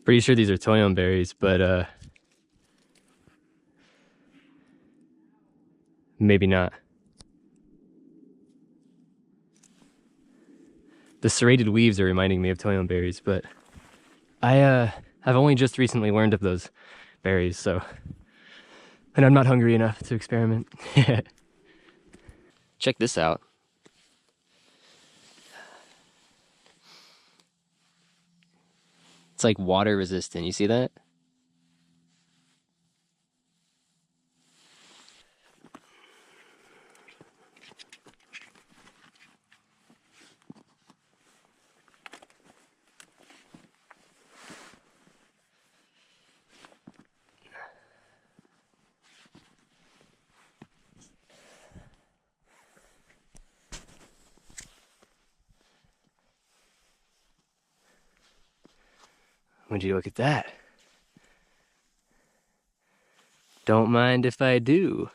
Pretty sure these are toyon berries, but maybe not. The serrated leaves are reminding me of toyon berries, but I've only just recently learned of those berries, so and I'm not hungry enough to experiment. Check this out. It's like water resistant. You see that? Would you look at that? Don't mind if I do.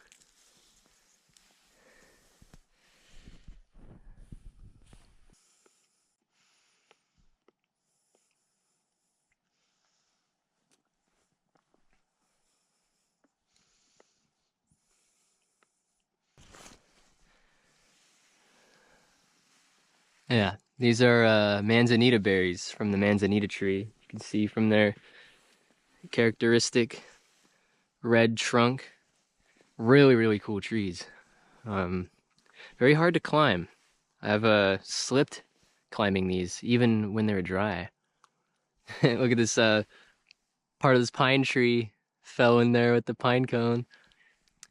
Yeah, these are manzanita berries from the manzanita tree. You can see from their characteristic red trunk. Really, really cool trees. Um, Very hard to climb. I've slipped climbing these, even when they're dry. Look at this part of this pine tree fell in there with the pine cone.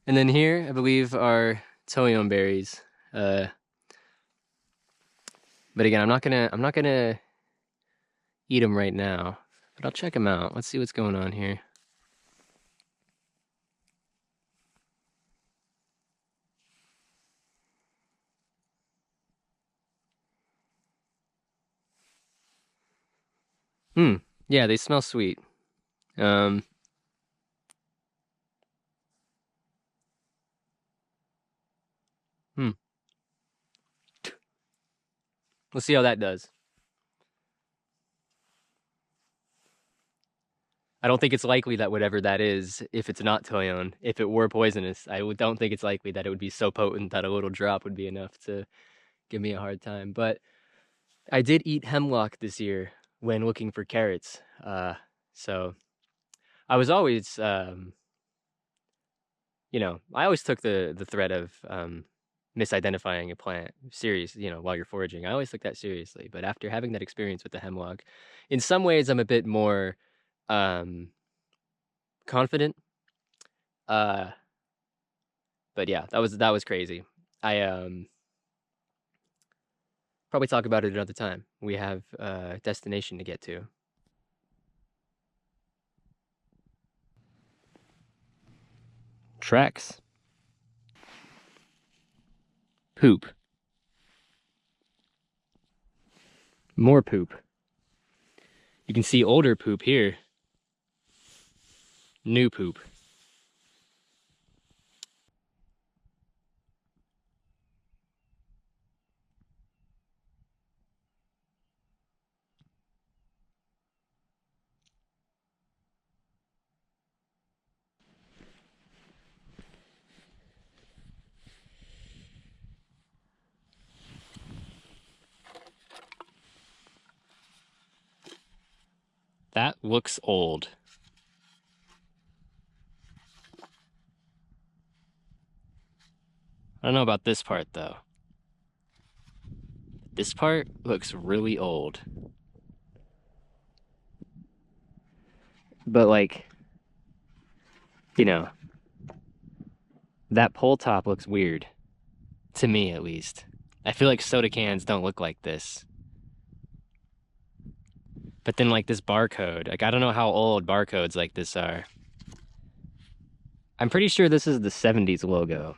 And then here, I believe, are toyon berries. But again, I'm not gonna eat them right now, but I'll check them out. Let's see what's going on here. Hmm. Yeah, they smell sweet. Um, hmm. Let's see how that does. I don't think it's likely that whatever that is, if it's not toyon, if it were poisonous, don't think it's likely that it would be so potent that a little drop would be enough to give me a hard time. But I did eat hemlock this year when looking for carrots. So I was always, I always took the threat of misidentifying a plant serious, while you're foraging. I always took that seriously. But after having that experience with the hemlock, in some ways I'm a bit more um, confident. Uh, but yeah, that was crazy. I probably talk about it another time. We have a destination to get to. Tracks. Poop. More poop. You can see older poop here. New poop. That looks old. I don't know about this part though. This part looks really old. But like, you know, that pole top looks weird. To me at least. I feel like soda cans don't look like this. But then like this barcode, like I don't know how old barcodes like this are. I'm pretty sure this is the 70s logo.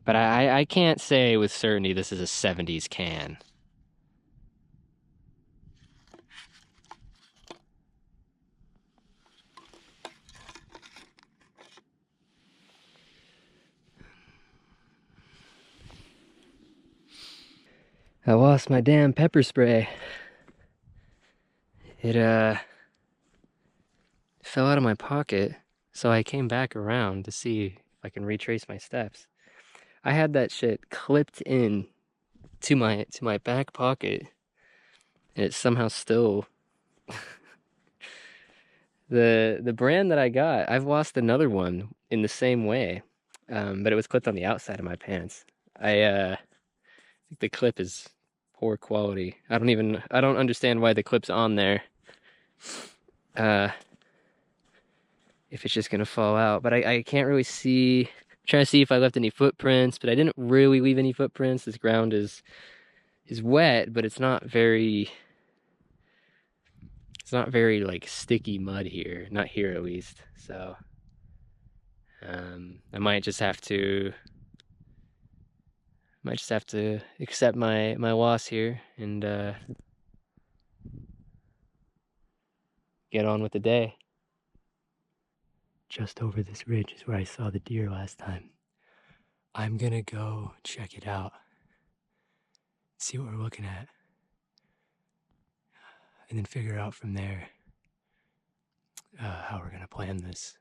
But I can't say with certainty this is a 70s can. I lost my damn pepper spray. It fell out of my pocket, so I came back around to see if I can retrace my steps. I had that shit clipped in to my back pocket, and it's somehow still the brand that I got. I've lost another one in the same way, but it was clipped on the outside of my pants. I think the clip is poor quality. I don't understand why the clip's on there. Uh, if it's just gonna fall out, but I can't really see. I'm trying to see if I left any footprints, but I didn't really leave any footprints. This ground is wet, but it's not very like sticky mud here, not here at least. So I might just have to accept my loss here and get on with the day. Just over this ridge is where I saw the deer last time. I'm gonna go check it out, see what we're looking at, and then figure out from there how we're gonna plan this.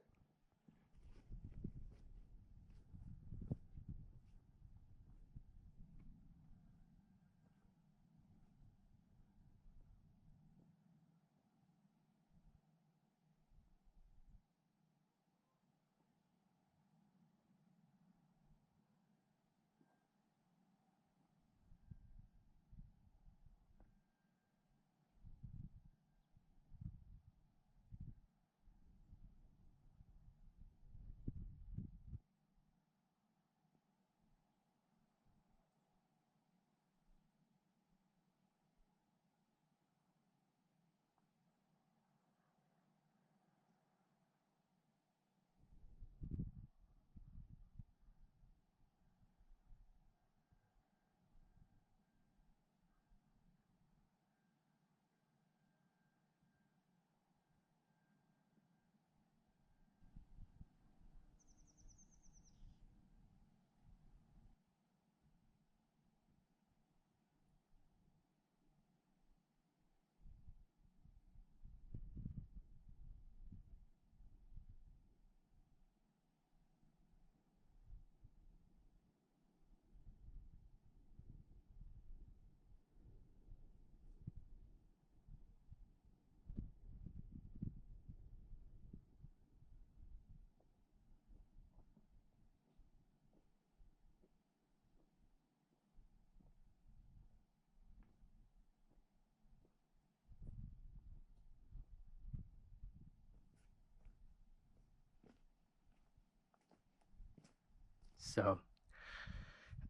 So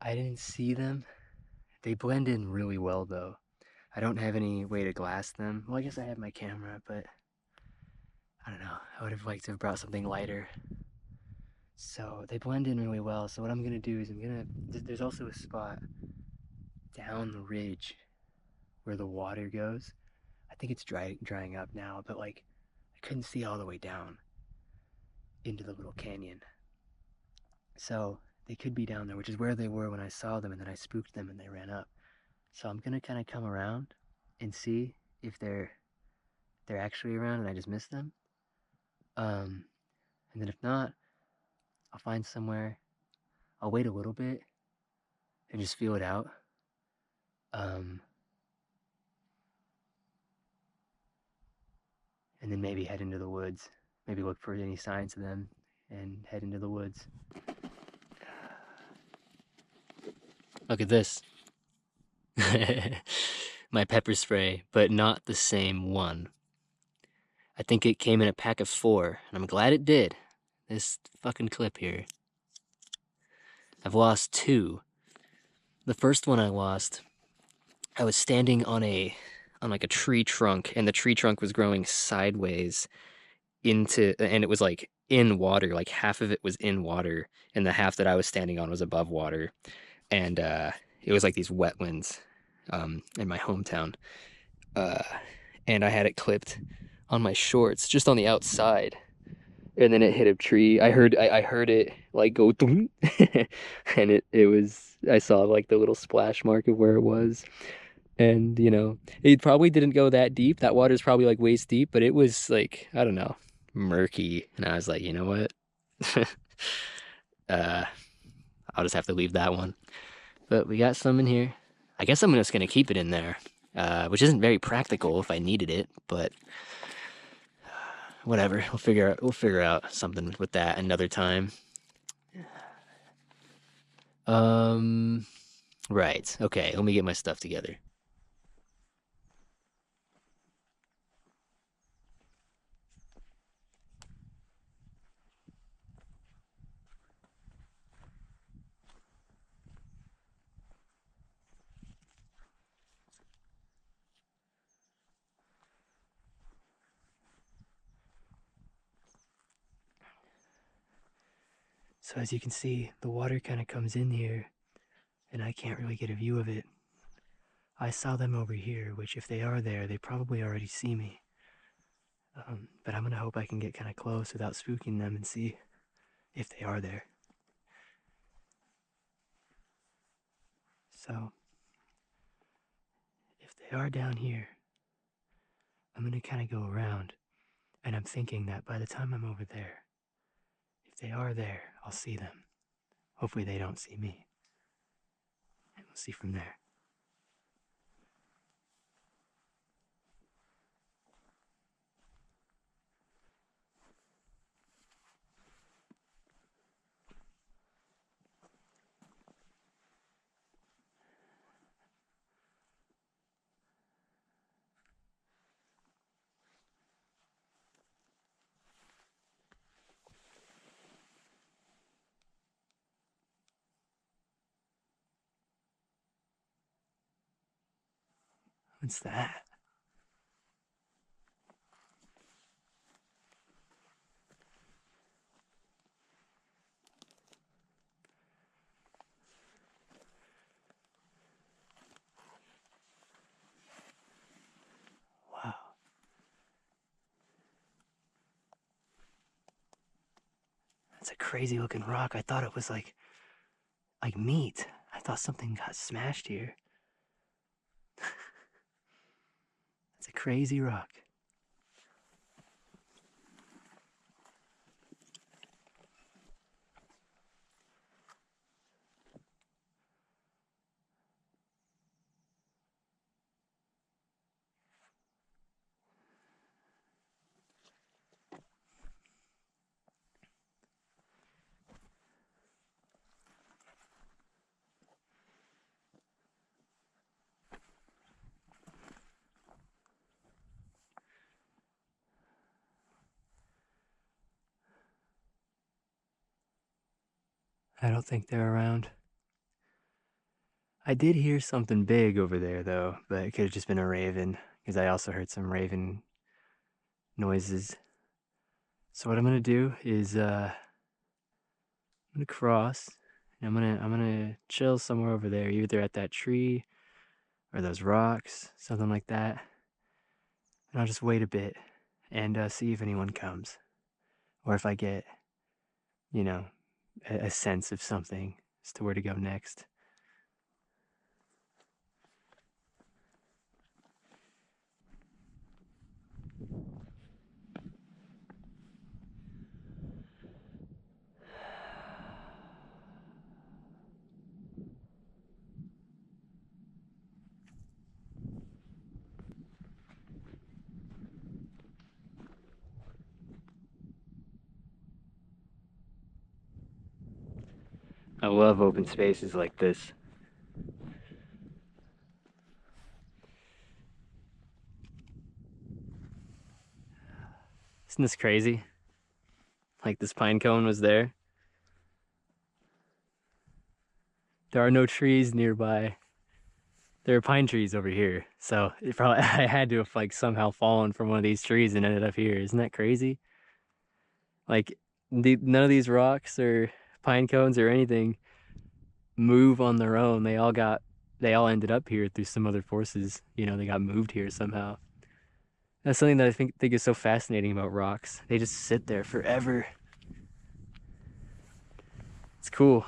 I didn't see them. They blend in really well though. I don't have any way to glass them. Well, I guess I have my camera, but I don't know. I would have liked to have brought something lighter. So they blend in really well. So what I'm gonna do is there's also a spot down the ridge where the water goes. I think it's drying up now, but like I couldn't see all the way down into the little canyon. So they could be down there, which is where they were when I saw them, and then I spooked them and they ran up. So I'm gonna kind of come around and see if they're actually around and I just missed them. Um, and then if not, I'll find somewhere. I'll wait a little bit and just feel it out. Um, and then maybe head into the woods. Maybe look for any signs of them and head into the woods. Look at this. My pepper spray, but not the same one. I think it came in a pack of 4, and I'm glad it did. This fucking clip here. I've lost 2. The first one I lost, I was standing on like a tree trunk, and the tree trunk was growing sideways and it was like in water, like half of it was in water, and the half that I was standing on was above water. And it was like these wetlands in my hometown. Uh, and I had it clipped on my shorts, just on the outside. And then it hit a tree. I heard it like go and it was I saw like the little splash mark of where it was. And it probably didn't go that deep. That water's probably like waist deep, but it was like, I don't know, murky, and I was like, you know what? uh, I'll just have to leave that one. But we got some in here. I guess I'm just gonna keep it in there, which isn't very practical if I needed it, but whatever. We'll figure out something with that another time. Um, right. Okay, let me get my stuff together. So as you can see, the water kind of comes in here, and I can't really get a view of it. I saw them over here, which if they are there, they probably already see me. But I'm gonna hope I can get kind of close without spooking them and see if they are there. So, if they are down here, I'm gonna kind of go around, and I'm thinking that by the time I'm over there, if they are there, I'll see them. Hopefully they don't see me. And we'll see from there. What's that? Wow. That's a crazy looking rock. I thought it was like meat. I thought something got smashed here. That's a crazy rock. I don't think they're around. I did hear something big over there though, but it could have just been a raven because I also heard some raven noises. So what I'm gonna do is I'm gonna cross and I'm gonna chill somewhere over there, either at that tree or those rocks, something like that. And I'll just wait a bit and see if anyone comes, or if I get, you know, a sense of something as to where to go next. I love open spaces like this. Isn't this crazy? Like this pine cone was there. There are no trees nearby. There are pine trees over here. So it probably I had to have like somehow fallen from one of these trees and ended up here. Isn't that crazy? Like none of these rocks or pine cones or anything move on their own. They all ended up here through some other forces. You know, they got moved here somehow. That's something that I think is so fascinating about rocks. They just sit there forever. It's cool.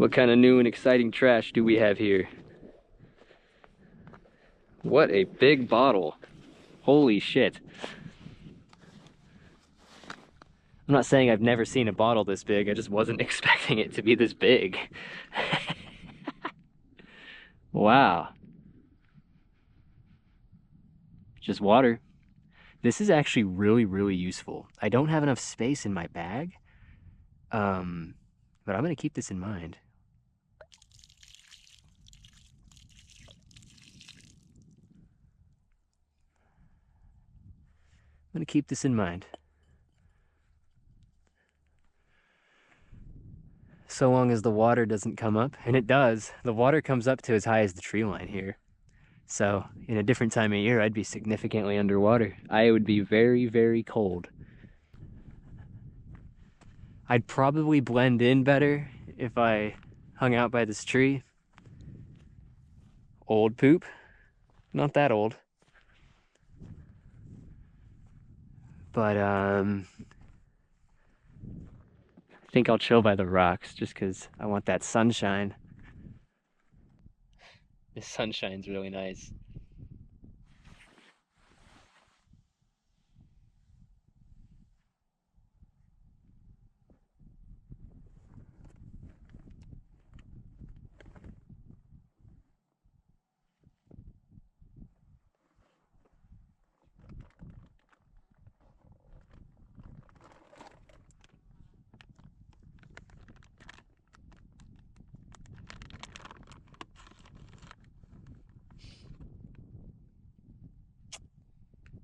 What kind of new and exciting trash do we have here? What a big bottle. Holy shit. I'm not saying I've never seen a bottle this big, I just wasn't expecting it to be this big. Wow. Just water. This is actually really, really useful. I don't have enough space in my bag, but I'm gonna keep this in mind. I'm gonna keep this in mind. So long as the water doesn't come up, and it does. The water comes up to as high as the tree line here. So in a different time of year, I'd be significantly underwater. I would be very, very cold. I'd probably blend in better if I hung out by this tree. Old poop. Not that old. But I think I'll chill by the rocks just because I want that sunshine. This sunshine's really nice.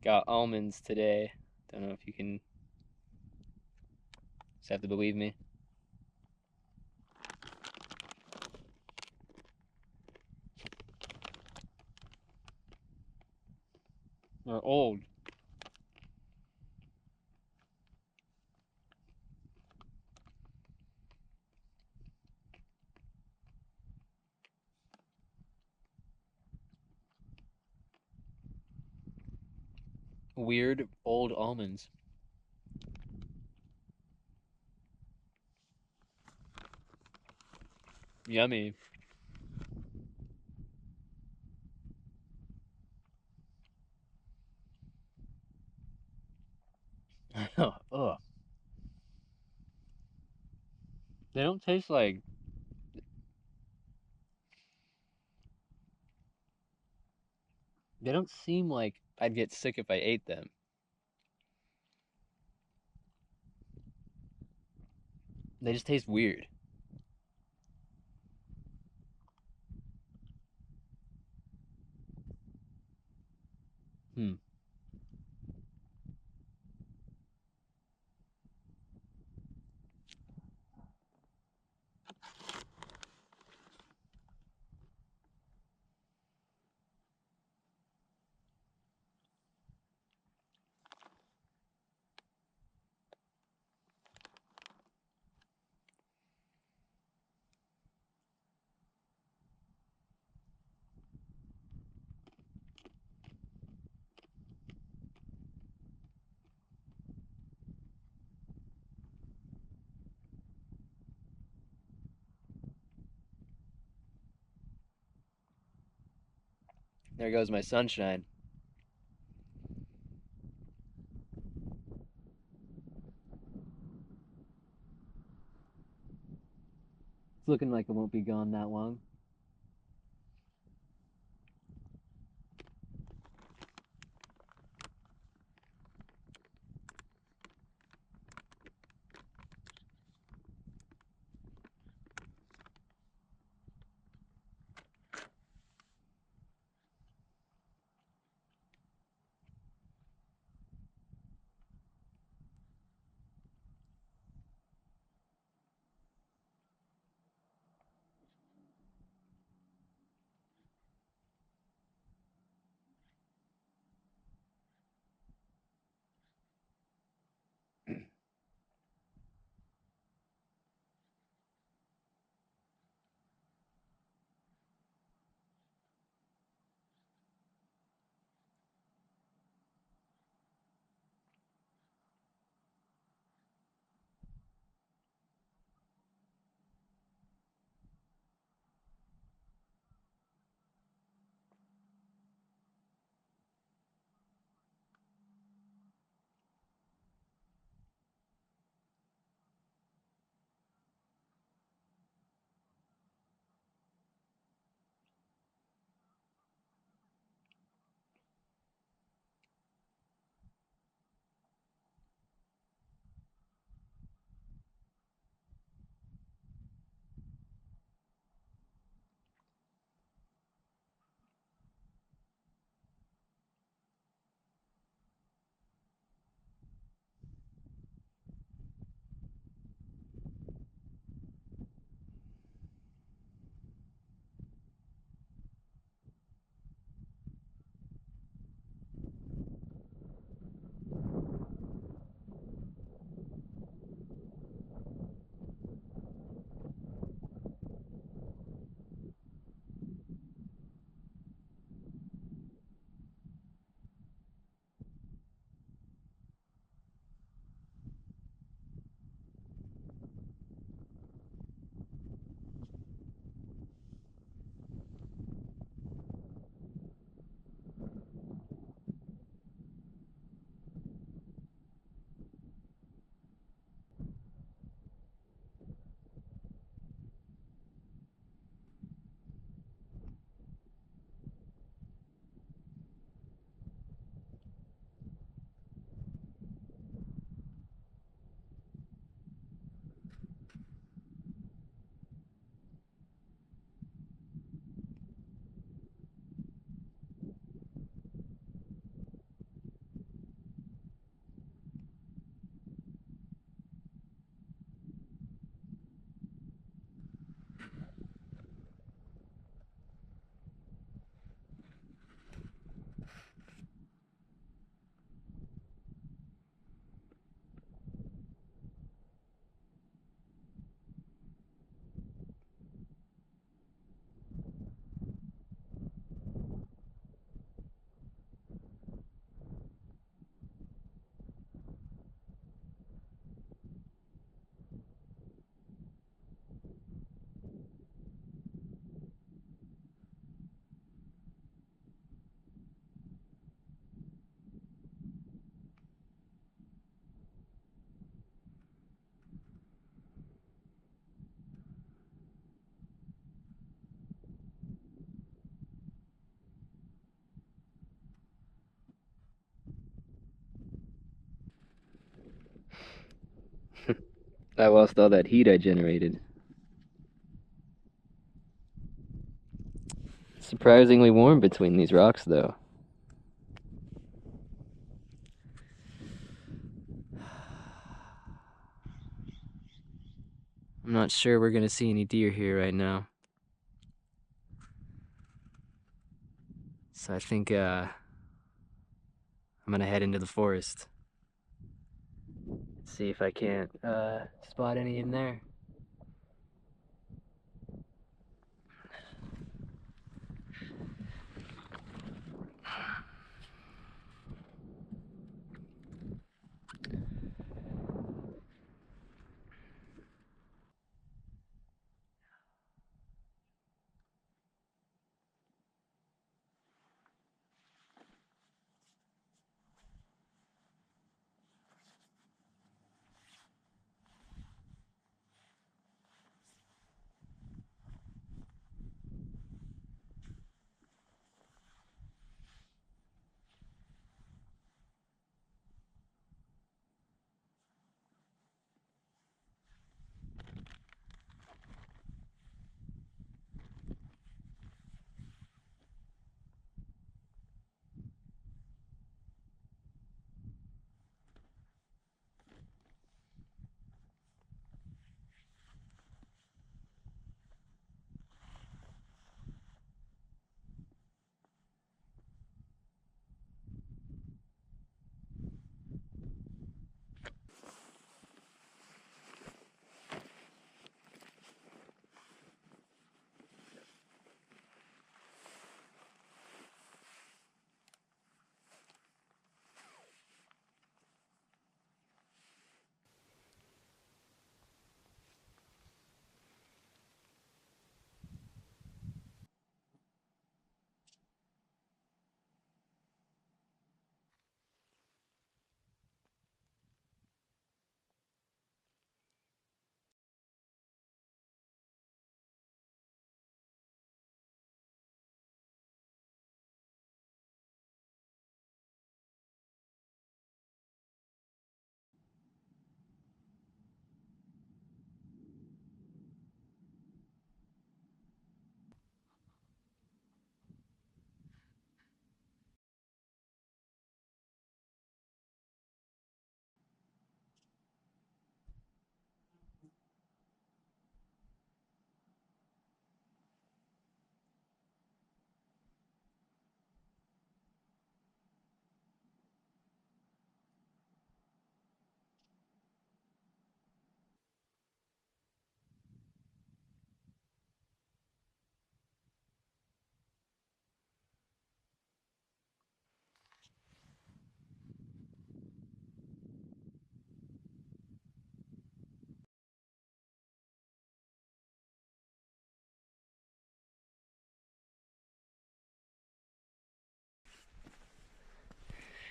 Got almonds today. Don't know if you can just have to believe me. They're old. Weird old almonds. Yummy. Ugh. They don't taste like. They don't seem like I'd get sick if I ate them. They just taste weird. Hmm. There goes my sunshine. It's looking like it won't be gone that long. I lost all that heat I generated. Surprisingly warm between these rocks, though. I'm not sure we're gonna see any deer here right now. So I think I'm gonna head into the forest. See if I can't spot any in there.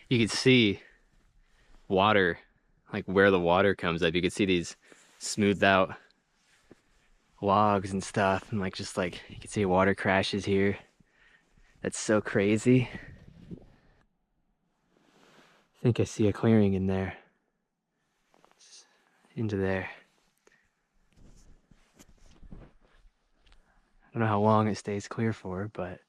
You could see water, like where the water comes up. You could see these smoothed out logs and stuff, and like just like you could see water crashes here. That's so crazy. I think I see a clearing in there. Into there. I don't know how long it stays clear for, but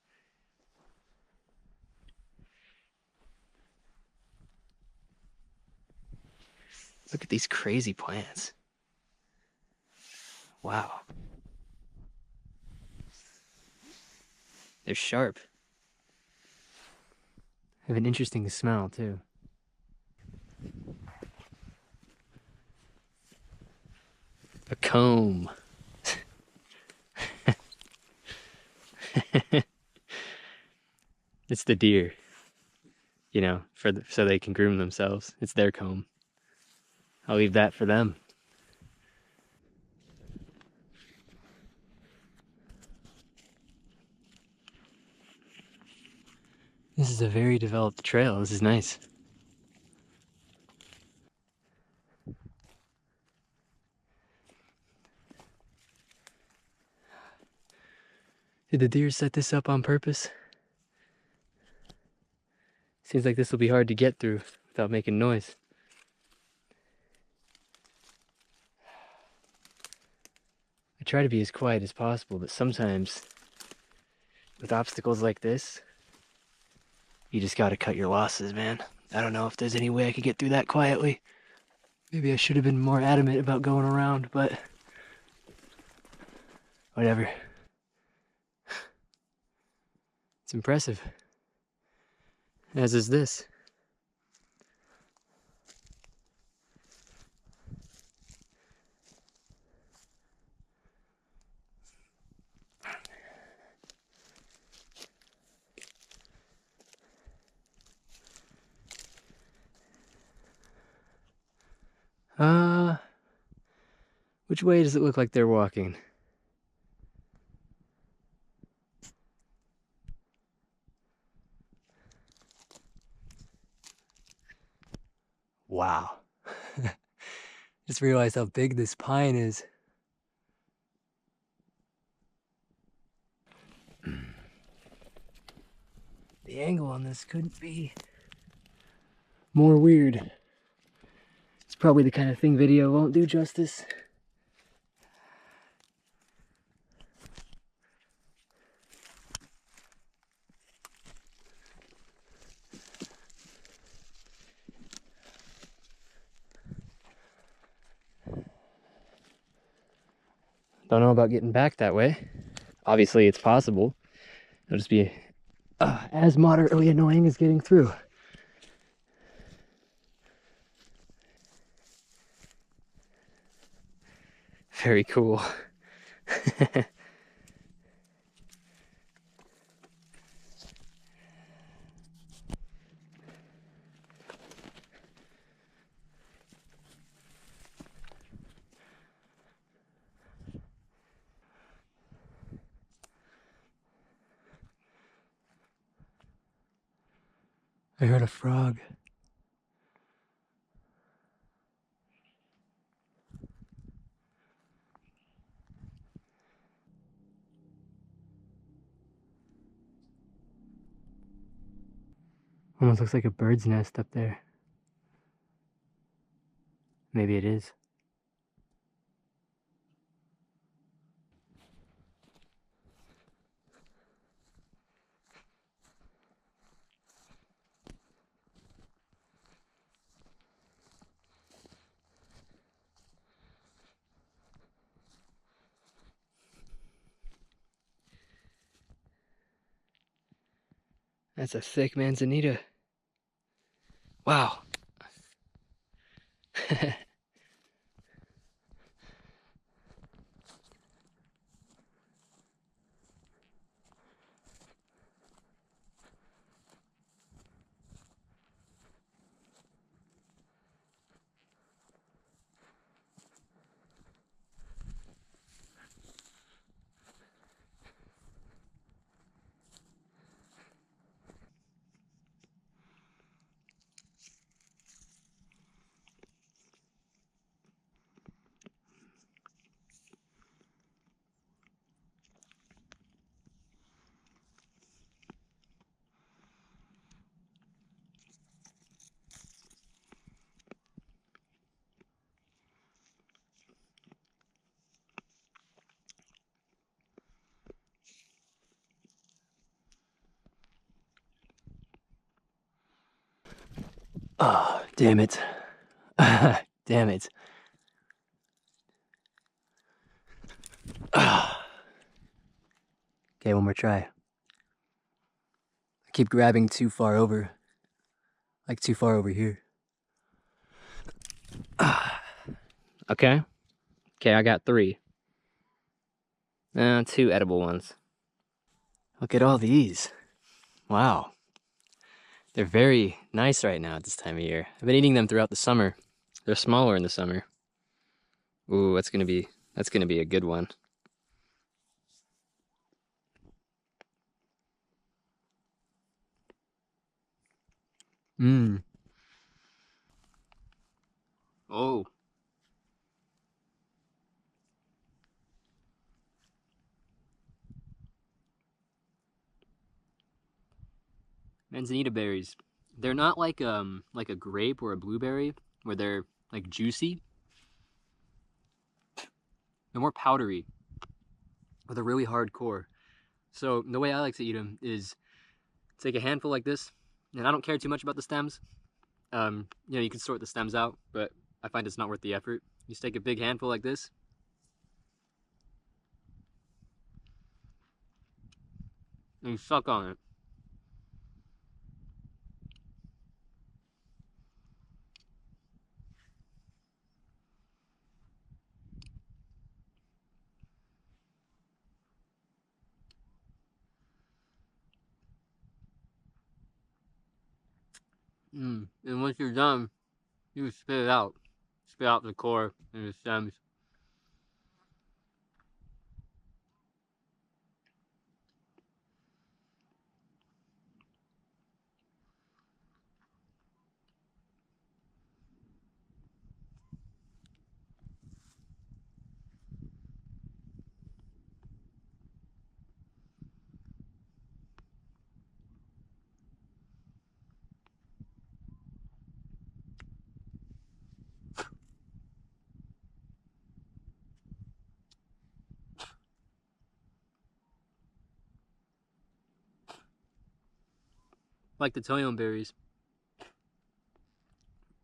look at these crazy plants. Wow. They're sharp. Have an interesting smell too. A comb. It's the deer, you know, so they can groom themselves. It's their comb. I'll leave that for them. This is a very developed trail. This is nice. Did the deer set this up on purpose? Seems like this will be hard to get through without making noise. try to be as quiet as possible, but sometimes with obstacles like this, you just gotta cut your losses, man. I don't know if there's any way I could get through that quietly. Maybe I should have been more adamant about going around, but whatever. It's impressive. As is this. Which way does it look like they're walking? Wow. Just realized how big this pine is. The angle on this couldn't be more weird. It's probably the kind of thing video won't do justice. Don't know about getting back that way. Obviously, it's possible. It'll just be as moderately annoying as getting through. Very cool. I heard a frog. Almost looks like a bird's nest up there. Maybe it is. That's a thick manzanita. Wow. Oh, damn it. Damn it. Okay, one more try. I keep grabbing too far over. Like too far over here. Okay. Okay, I got 3. 2 edible ones. Look at all these. Wow. They're very nice right now at this time of year. I've been eating them throughout the summer. They're smaller in the summer. Ooh, that's gonna be a good one. Mmm. Oh. Manzanita berries. They're not like a grape or a blueberry where they're like juicy. They're more powdery. with a really hard core. So the way I like to eat them is take a handful like this, and I don't care too much about the stems. You can sort the stems out, but I find it's not worth the effort. You just take a big handful like this, and you suck on it. And once you're done, you spit it out. Spit out the core and the stems. Like the toyon berries,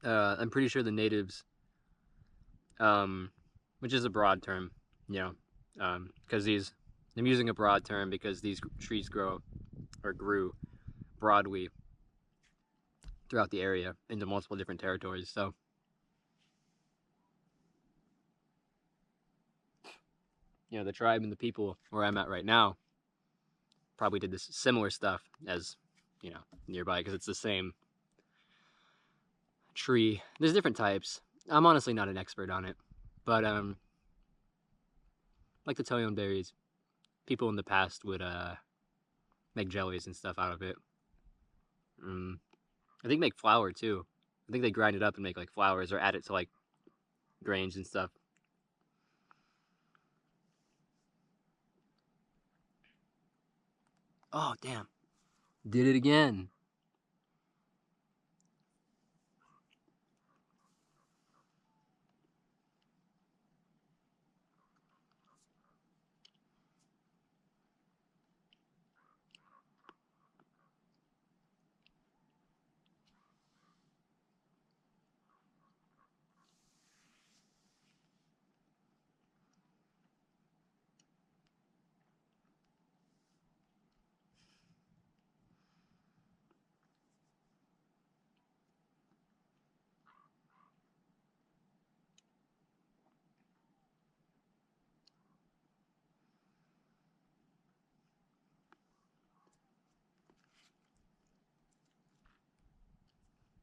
I'm pretty sure the natives, which is a broad term, because I'm using a broad term because these trees grew broadly throughout the area into multiple different territories. So, the tribe and the people where I'm at right now probably did this similar stuff as, nearby because it's the same tree. There's different types. I'm honestly not an expert on it, but like the toyon berries, people in the past would make jellies and stuff out of it. Mm, I think make flour too. I think they grind it up and make like flours or add it to like grains and stuff. Oh damn! Did it again.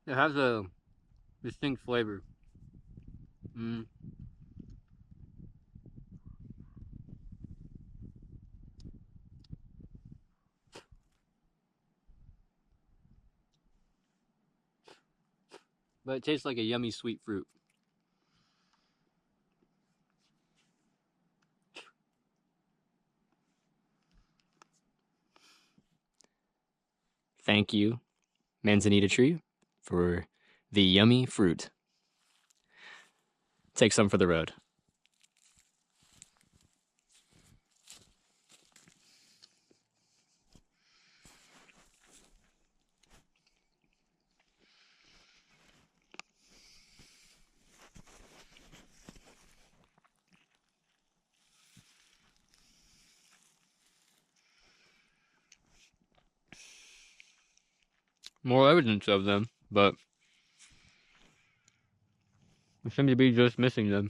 It has a distinct flavor. Mm. But it tastes like a yummy sweet fruit. Thank you, Manzanita tree, for the yummy fruit. Take some for the road. More evidence of them, but we seem to be just missing them.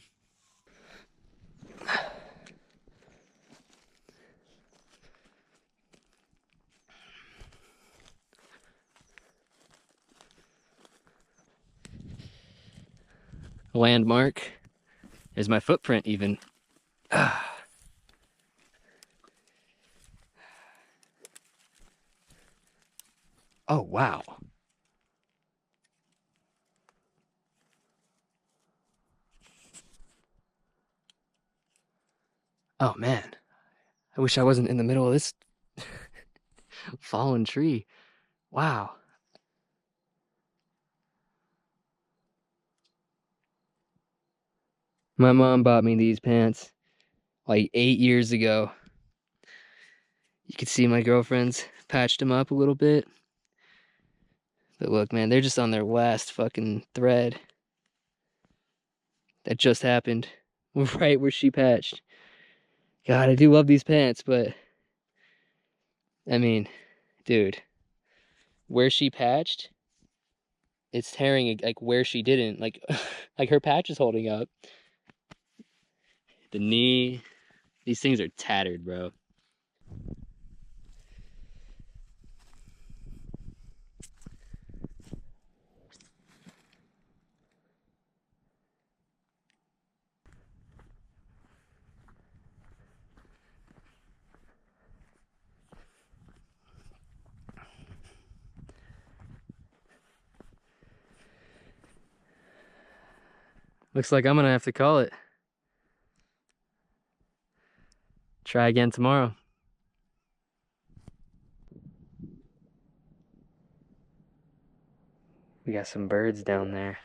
Landmark is my footprint even. Oh, wow. Oh, man. I wish I wasn't in the middle of this fallen tree. Wow. My mom bought me these pants like 8 years ago. You can see my girlfriend's patched them up a little bit. But look, man, they're just on their last fucking thread. That just happened. Right where she patched. God, I do love these pants, but I mean, dude, where she patched, it's tearing like where she didn't. Like like her patch is holding up. The knee, these things are tattered, bro. Looks like I'm gonna have to call it. Try again tomorrow. We got some birds down there.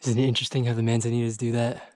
Isn't it interesting how the manzanitas do that?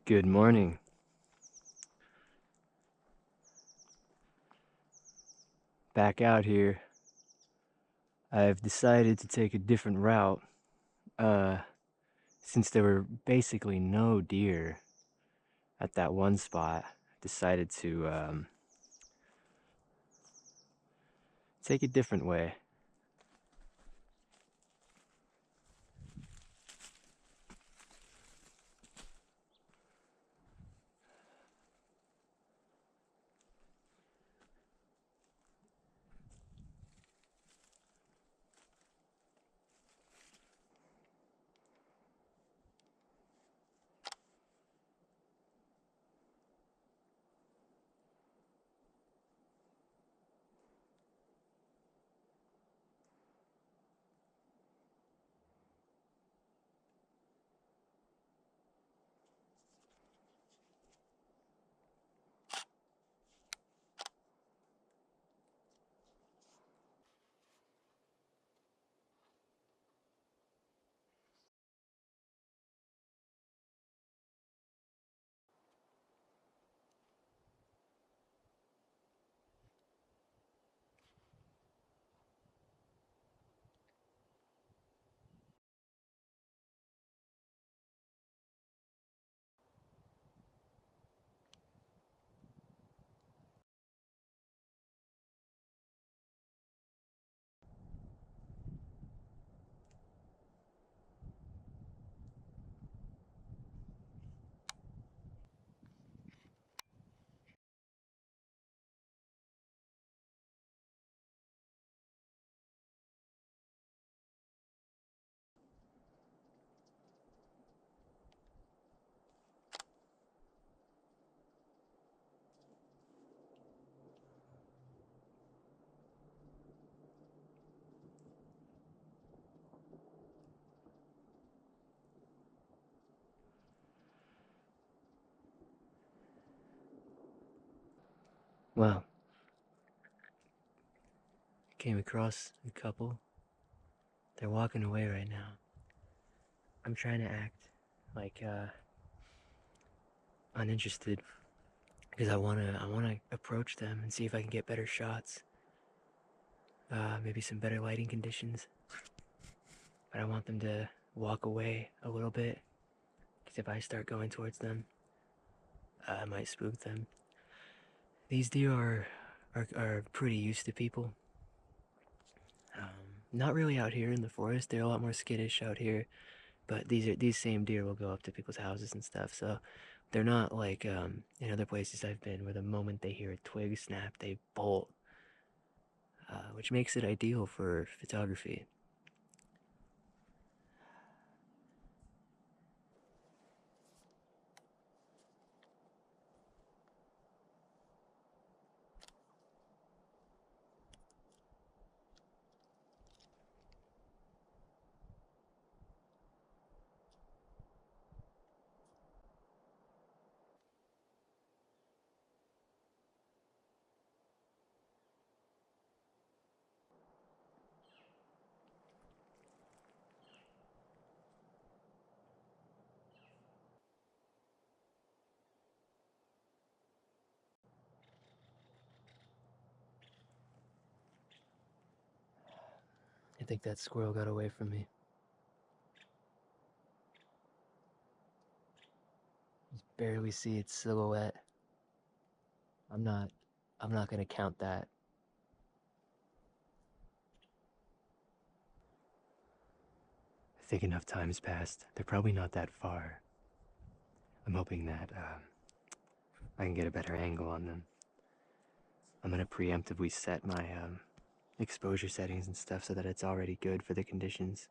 Good morning. Back out here. I've decided to take a different route. Uh, since there were basically no deer at that one spot, I decided to take a different way. Well, came across a couple. They're walking away right now. I'm trying to act like uninterested because I wanna approach them and see if I can get better shots. Maybe some better lighting conditions. But I want them to walk away a little bit because if I start going towards them, I might spook them. These deer are pretty used to people. Not really out here in the forest. They're a lot more skittish out here. But these same deer will go up to people's houses and stuff. So they're not like in other places I've been, where the moment they hear a twig snap, they bolt, which makes it ideal for photography. I think that squirrel got away from me. Just barely see its silhouette. I'm not I'm not gonna count that. I think enough time's passed. They're probably not that far. I'm hoping that I can get a better angle on them. I'm gonna preemptively set my exposure settings and stuff so that it's already good for the conditions.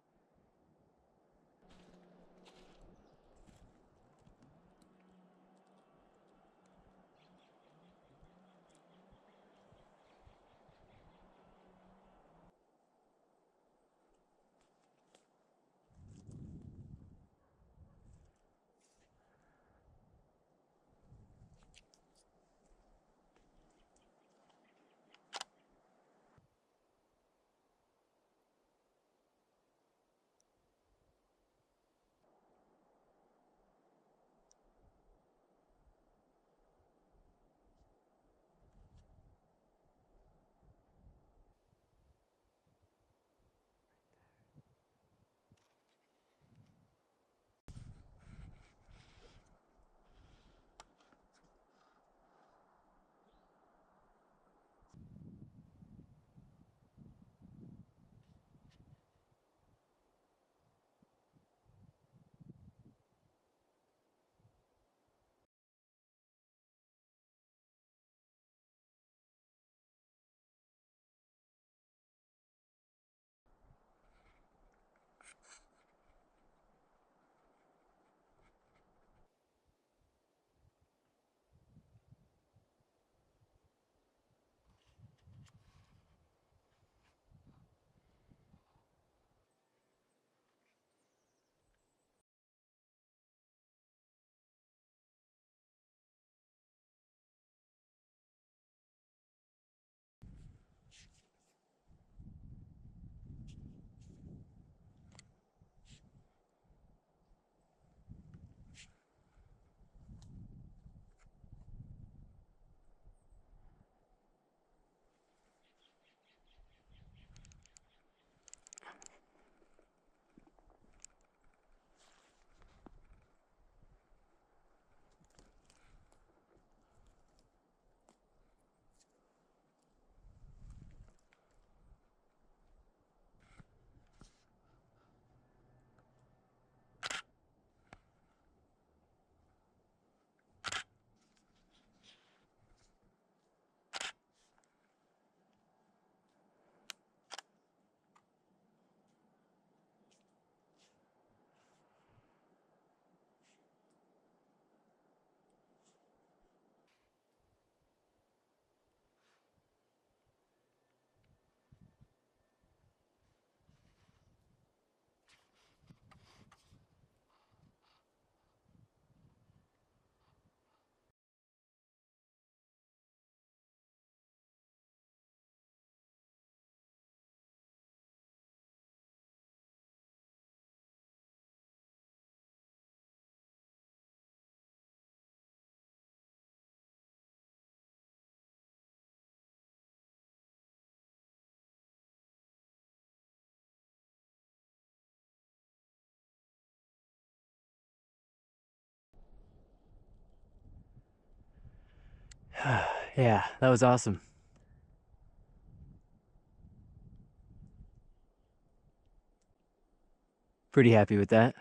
Yeah, that was awesome. Pretty happy with that.